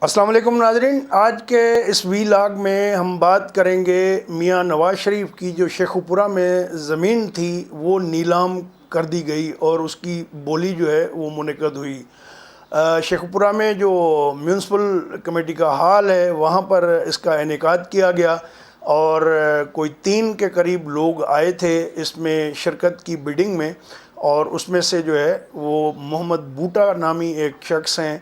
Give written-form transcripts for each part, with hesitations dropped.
السلام علیکم ناظرین، آج کے اس ویلاگ میں ہم بات کریں گے میاں نواز شریف کی جو شیخو پورہ میں زمین تھی وہ نیلام کر دی گئی اور اس کی بولی جو ہے وہ منعقد ہوئی۔ شیخو پورہ میں جو میونسپل کمیٹی کا ہال ہے وہاں پر اس کا انعقاد کیا گیا اور کوئی 3 کے قریب لوگ آئے تھے اس میں شرکت کی بیڈنگ میں، اور اس میں سے جو ہے وہ محمد بوٹا نامی ایک شخص ہیں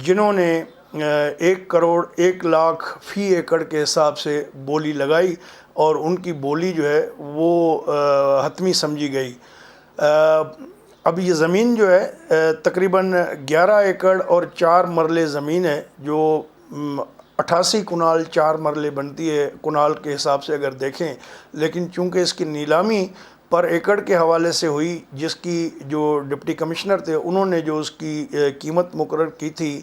جنہوں نے 1 کروڑ 1 لاکھ فی ایکڑ کے حساب سے بولی لگائی اور ان کی بولی جو ہے وہ حتمی سمجھی گئی۔ اب یہ زمین جو ہے تقریباً 11 ایکڑ اور 4 مرلے زمین ہے، جو 88 کنال 4 مرلے بنتی ہے کنال کے حساب سے اگر دیکھیں، لیکن چونکہ اس کی نیلامی پر ایکڑ کے حوالے سے ہوئی، جس کی جو ڈپٹی کمشنر تھے انہوں نے جو اس کی قیمت مقرر کی تھی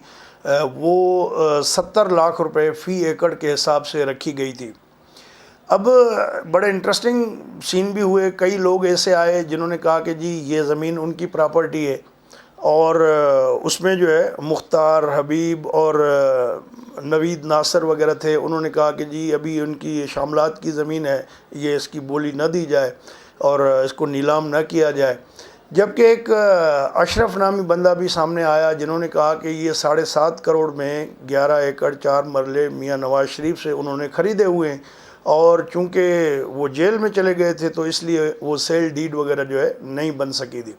وہ 70 لاکھ روپے فی ایکڑ کے حساب سے رکھی گئی تھی۔ اب بڑے انٹرسٹنگ سین بھی ہوئے، کئی لوگ ایسے آئے جنہوں نے کہا کہ جی یہ زمین ان کی پراپرٹی ہے، اور اس میں جو ہے مختار حبیب اور نوید ناصر وغیرہ تھے، انہوں نے کہا کہ جی ابھی ان کی شاملات کی زمین ہے، یہ اس کی بولی نہ دی جائے اور اس کو نیلام نہ کیا جائے۔ جبکہ ایک اشرف نامی بندہ بھی سامنے آیا جنہوں نے کہا کہ یہ 7.5 کروڑ میں 11 ایکڑ 4 مرلے میاں نواز شریف سے انہوں نے خریدے ہوئے ہیں، اور چونکہ وہ جیل میں چلے گئے تھے تو اس لیے وہ سیل ڈیڈ وغیرہ جو ہے نہیں بن سکی تھی۔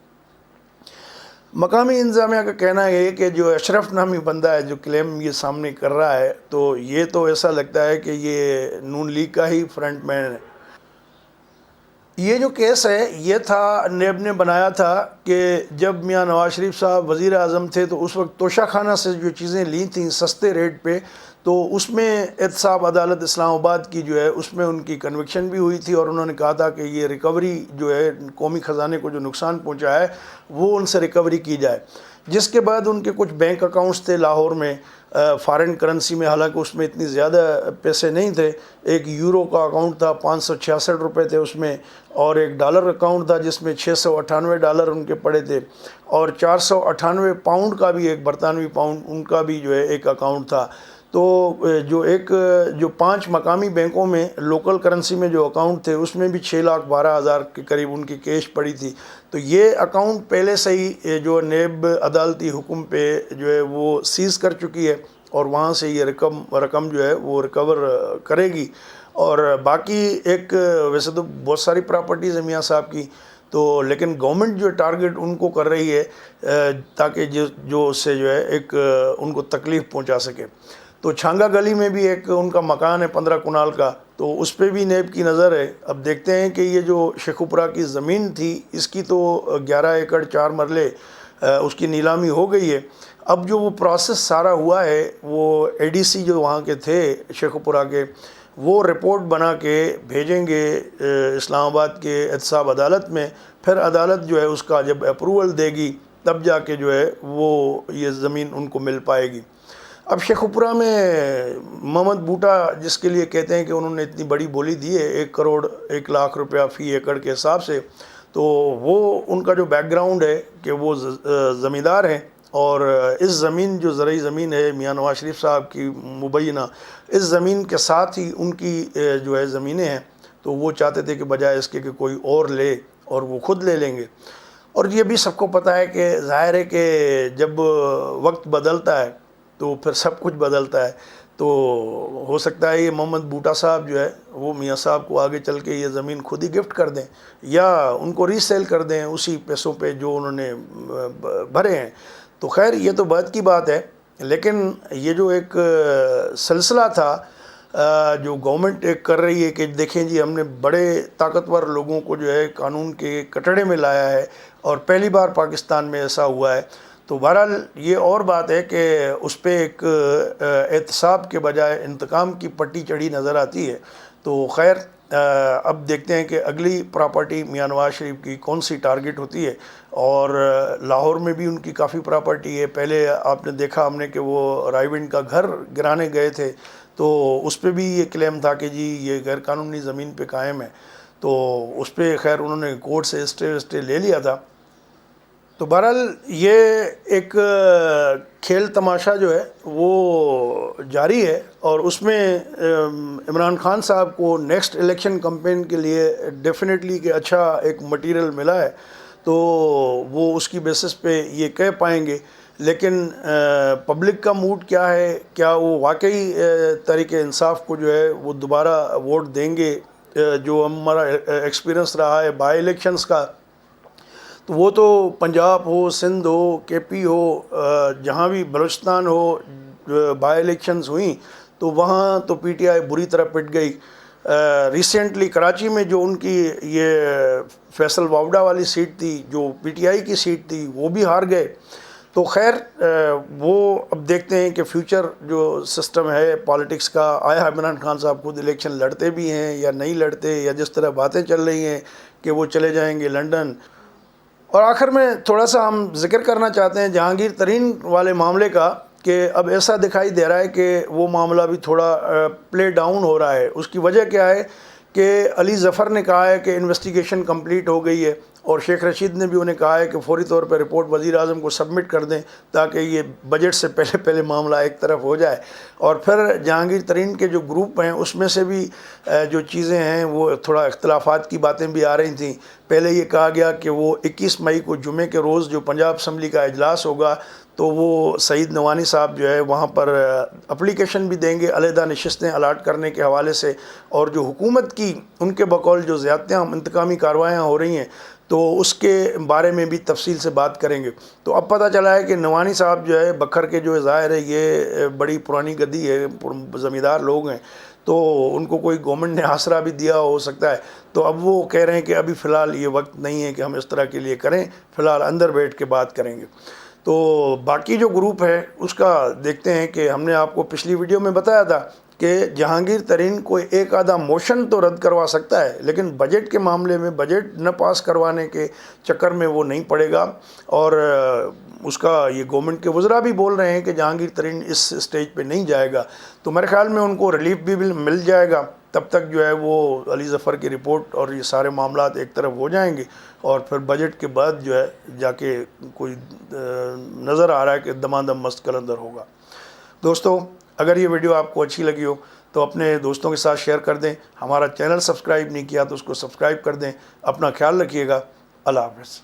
مقامی انتظامیہ کا کہنا ہے کہ جو اشرف نامی بندہ ہے جو کلیم یہ سامنے کر رہا ہے، تو یہ تو ایسا لگتا ہے کہ یہ نون لیگ کا ہی فرنٹ مین ہے۔ یہ جو کیس ہے یہ تھا نیب نے بنایا تھا کہ جب میاں نواز شریف صاحب وزیر اعظم تھے تو اس وقت توشہ خانہ سے جو چیزیں لی تھیں سستے ریٹ پہ، تو اس میں احتساب عدالت اسلام آباد کی جو ہے اس میں ان کی کنوکشن بھی ہوئی تھی، اور انہوں نے کہا تھا کہ یہ ریکوری جو ہے قومی خزانے کو جو نقصان پہنچا ہے وہ ان سے ریکوری کی جائے۔ جس کے بعد ان کے کچھ بینک اکاؤنٹس تھے لاہور میں فارن کرنسی میں، حالانکہ اس میں اتنی زیادہ پیسے نہیں تھے۔ ایک یورو کا اکاؤنٹ تھا 566 روپے تھے اس میں، اور ایک ڈالر اکاؤنٹ تھا جس میں 698 ڈالر ان کے پڑے تھے، اور 498 پاؤنڈ کا بھی ایک برطانوی پاؤنڈ ان کا بھی جو ہے ایک اکاؤنٹ تھا۔ تو جو 5 مقامی بینکوں میں لوکل کرنسی میں جو اکاؤنٹ تھے اس میں بھی 6,12,000 کے قریب ان کی کیش پڑی تھی۔ تو یہ اکاؤنٹ پہلے سے ہی جو نیب عدالتی حکم پہ جو ہے وہ سیز کر چکی ہے، اور وہاں سے یہ رقم جو ہے وہ ریکور کرے گی۔ اور باقی ایک ویسے تو بہت ساری پراپرٹیز ہیں میاں صاحب کی، تو لیکن گورنمنٹ جو ٹارگٹ ان کو کر رہی ہے تاکہ جو اس سے جو ہے ایک ان کو تکلیف پہنچا سکے۔ تو چھانگا گلی میں بھی ایک ان کا مکان ہے 15 کنال کا، تو اس پہ بھی نیب کی نظر ہے۔ اب دیکھتے ہیں کہ یہ جو شیخو پورہ کی زمین تھی اس کی تو 11 ایکڑ 4 مرلے اس کی نیلامی ہو گئی ہے۔ اب جو وہ پروسیس سارا ہوا ہے، وہ اے ڈی سی جو وہاں کے تھے شیخو پورہ کے، وہ رپورٹ بنا کے بھیجیں گے اسلام آباد کے احتساب عدالت میں، پھر عدالت جو ہے اس کا جب اپروول دے گی تب جا کے جو ہے وہ یہ زمین ان کو مل پائے گی۔ اب شیخو پورہ میں محمد بوٹا جس کے لیے کہتے ہیں کہ انہوں نے اتنی بڑی بولی دی ہے 1 کروڑ 1 لاکھ روپیہ فی ایکڑ کے حساب سے، تو وہ ان کا جو بیک گراؤنڈ ہے کہ وہ زمیندار ہیں، اور اس زمین جو زرعی زمین ہے میاں نواز شریف صاحب کی مبینہ، اس زمین کے ساتھ ہی ان کی جو ہے زمینیں ہیں، تو وہ چاہتے تھے کہ بجائے اس کے کہ کوئی اور لے اور وہ خود لے لیں گے۔ اور یہ بھی سب کو پتہ ہے کہ ظاہر ہے کہ جب وقت بدلتا ہے تو پھر سب کچھ بدلتا ہے، تو ہو سکتا ہے یہ محمد بوٹا صاحب جو ہے وہ میاں صاحب کو آگے چل کے یہ زمین خود ہی گفٹ کر دیں یا ان کو ری سیل کر دیں اسی پیسوں پہ جو انہوں نے بھرے ہیں۔ تو خیر یہ تو بعد کی بات ہے، لیکن یہ جو ایک سلسلہ تھا جو گورنمنٹ ایک کر رہی ہے کہ دیکھیں جی ہم نے بڑے طاقتور لوگوں کو جو ہے قانون کے کٹڑے میں لایا ہے، اور پہلی بار پاکستان میں ایسا ہوا ہے۔ تو بہرحال یہ اور بات ہے کہ اس پہ ایک احتساب کے بجائے انتقام کی پٹی چڑھی نظر آتی ہے۔ تو خیر اب دیکھتے ہیں کہ اگلی پراپرٹی میاں نواز شریف کی کون سی ٹارگٹ ہوتی ہے، اور لاہور میں بھی ان کی کافی پراپرٹی ہے۔ پہلے آپ نے دیکھا ہم نے کہ وہ رائے ونڈ کا گھر گرانے گئے تھے، تو اس پہ بھی یہ کلیم تھا کہ جی یہ غیر قانونی زمین پہ قائم ہے، تو اس پہ خیر انہوں نے کورٹ سے اسٹے لے لیا تھا۔ تو بہرحال یہ ایک کھیل تماشا جو ہے وہ جاری ہے، اور اس میں عمران خان صاحب کو نیکسٹ الیکشن کمپین کے لیے ڈیفینیٹلی کہ اچھا ایک مٹیریل ملا ہے، تو وہ اس کی بیسس پہ یہ کہہ پائیں گے. لیکن پبلک کا موڈ کیا ہے، کیا وہ واقعی تحریک انصاف کو جو ہے وہ دوبارہ ووٹ دیں گے؟ جو ہمارا ایکسپیرنس رہا ہے بائی الیکشنز کا، تو وہ تو پنجاب ہو، سندھ ہو، کے پی ہو، جہاں بھی بلوچستان ہو بائی الیکشنز ہوئیں تو وہاں تو پی ٹی آئی بری طرح پٹ گئی. ریسنٹلی کراچی میں جو ان کی یہ فیصل واوڈا والی سیٹ تھی، جو پی ٹی آئی کی سیٹ تھی، وہ بھی ہار گئے. تو خیر وہ اب دیکھتے ہیں کہ فیوچر جو سسٹم ہے پالیٹکس کا، آیا عمران خان صاحب خود الیکشن لڑتے بھی ہیں یا نہیں لڑتے، یا جس طرح باتیں چل رہی ہیں کہ وہ چلے جائیں گے لنڈن. اور آخر میں تھوڑا سا ہم ذکر کرنا چاہتے ہیں جہانگیر ترین والے معاملے کا، کہ اب ایسا دکھائی دے رہا ہے کہ وہ معاملہ بھی تھوڑا پلے ڈاؤن ہو رہا ہے. اس کی وجہ کیا ہے کہ علی ظفر نے کہا ہے کہ انویسٹیگیشن کمپلیٹ ہو گئی ہے، اور شیخ رشید نے بھی انہیں کہا ہے کہ فوری طور پہ رپورٹ وزیر اعظم کو سبمٹ کر دیں تاکہ یہ بجٹ سے پہلے معاملہ ایک طرف ہو جائے. اور پھر جہانگیر ترین کے جو گروپ ہیں اس میں سے بھی جو چیزیں ہیں وہ تھوڑا اختلافات کی باتیں بھی آ رہی تھیں. پہلے یہ کہا گیا کہ وہ 21 مئی کو جمعے کے روز جو پنجاب اسمبلی کا اجلاس ہوگا تو وہ سعید نوانی صاحب جو ہے وہاں پر اپلیکیشن بھی دیں گے علیحدہ نشستیں الاٹ کرنے کے حوالے سے، اور جو حکومت کی ان کے بقول جو زیادتیاں انتقامی کارروائیاں ہو رہی ہیں تو اس کے بارے میں بھی تفصیل سے بات کریں گے. تو اب پتہ چلا ہے کہ نوانی صاحب جو ہے بکھر کے جو ظاہر ہے یہ بڑی پرانی گدی ہے، زمیندار لوگ ہیں، تو ان کو کوئی گورنمنٹ نے آسرا بھی دیا ہو سکتا ہے. تو اب وہ کہہ رہے ہیں کہ ابھی فی الحال یہ وقت نہیں ہے کہ ہم اس طرح کے لیے کریں، فی الحال اندر بیٹھ کے بات کریں گے. تو باقی جو گروپ ہے اس کا دیکھتے ہیں کہ ہم نے آپ کو پچھلی ویڈیو میں بتایا تھا کہ جہانگیر ترین کو ایک آدھا موشن تو رد کروا سکتا ہے، لیکن بجٹ کے معاملے میں بجٹ نہ پاس کروانے کے چکر میں وہ نہیں پڑے گا. اور اس کا یہ گورنمنٹ کے وزراء بھی بول رہے ہیں کہ جہانگیر ترین اس سٹیج پہ نہیں جائے گا. تو میرے خیال میں ان کو ریلیف بھی مل جائے گا. تب تک جو ہے وہ علی ظفر کی رپورٹ اور یہ سارے معاملات ایک طرف ہو جائیں گے، اور پھر بجٹ کے بعد جو ہے جا کے کوئی نظر آ رہا ہے کہ دمادم مست قلندر ہوگا. دوستو، اگر یہ ویڈیو آپ کو اچھی لگی ہو تو اپنے دوستوں کے ساتھ شیئر کر دیں. ہمارا چینل سبسکرائب نہیں کیا تو اس کو سبسکرائب کر دیں. اپنا خیال رکھیے گا. اللہ حافظ.